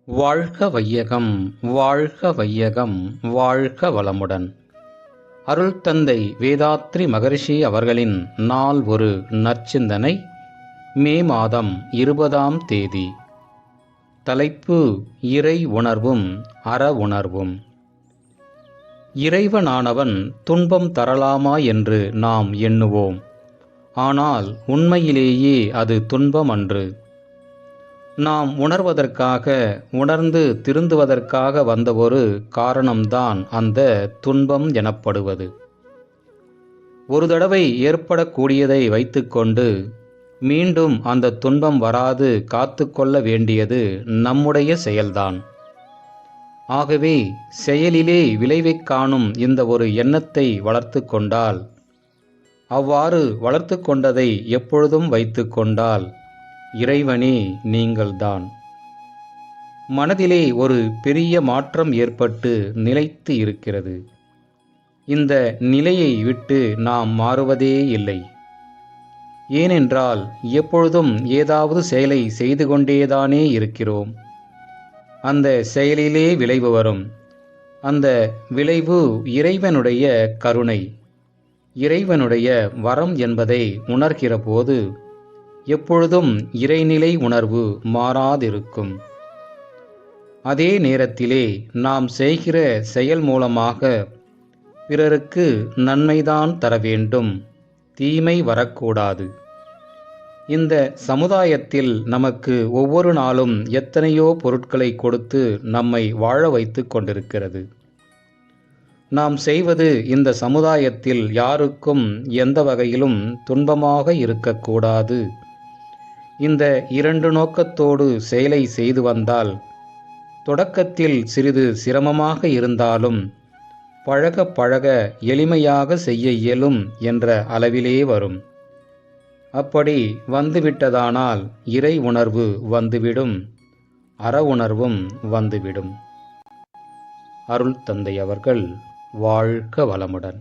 வாழ்க வையகம் வாழ்க வையகம் வாழ்க வளமுடன். அருள் தந்தை வேதாத்ரி மகரிஷி அவர்களின் நாள் ஒரு நற்சிந்தனை. மே மாதம் 20ஆம் தேதி. தலைப்பு: இறை உணர்வும் அற உணர்வும். இறைவனானவன் துன்பம் தரலாமா என்று நாம் எண்ணுவோம். ஆனால் உண்மையிலேயே அது துன்பம் அன்று. நாம் உணர்வதற்காக, உணர்ந்து திருந்துவதற்காக வந்த ஒரு காரணம்தான் அந்த துன்பம் எனப்படுவது. ஒரு தடவை ஏற்படக்கூடியதை வைத்துக்கொண்டு மீண்டும் அந்த துன்பம் வராது காத்து கொள்ள வேண்டியது நம்முடைய செயல்தான். ஆகவே செயலிலே விளைவைக் காணும் இந்த ஒரு எண்ணத்தை வளர்த்து கொண்டால், அவ்வாறு வளர்த்து கொண்டதை எப்பொழுதும் வைத்து கொண்டால், இறைவனே நீங்கள்தான். மனதிலே ஒரு பெரிய மாற்றம் ஏற்பட்டு நிலைத்து இருக்கிறது. இந்த நிலையை விட்டு நாம் மாறுவதே இல்லை. ஏனென்றால் எப்பொழுதும் ஏதாவது செயலை செய்து கொண்டேதானே இருக்கிறோம். அந்த செயலிலே விளைவு வரும். அந்த விளைவு இறைவனுடைய கருணை, இறைவனுடைய வரம் என்பதை உணர்கிற போது எப்பொழுதும் இறைநிலை உணர்வு மாறாதிருக்கும். அதே நேரத்திலே நாம் செய்கிற செயல் மூலமாக பிறருக்கு நன்மைதான் தர வேண்டும், தீமை வரக்கூடாது. இந்த சமுதாயத்தில் நமக்கு ஒவ்வொரு நாளும் எத்தனையோ பொருட்களை கொடுத்து நம்மை வாழ வைத்து கொண்டிருக்கிறது. நாம் செய்வது இந்த சமுதாயத்தில் யாருக்கும் எந்த வகையிலும் துன்பமாக இருக்கக்கூடாது. இந்த இரண்டு நோக்கத்தோடு செயலை செய்து வந்தால், தொடக்கத்தில் சிறிது சிரமமாக இருந்தாலும் பழக பழக எளிமையாக செய்ய இயலும் என்ற அளவிலே வரும். அப்படி வந்துவிட்டதானால் இறை உணர்வு வந்துவிடும், அற உணர்வும் வந்துவிடும். அருள் தந்தை அவர்கள் வாழ்க வளமுடன்.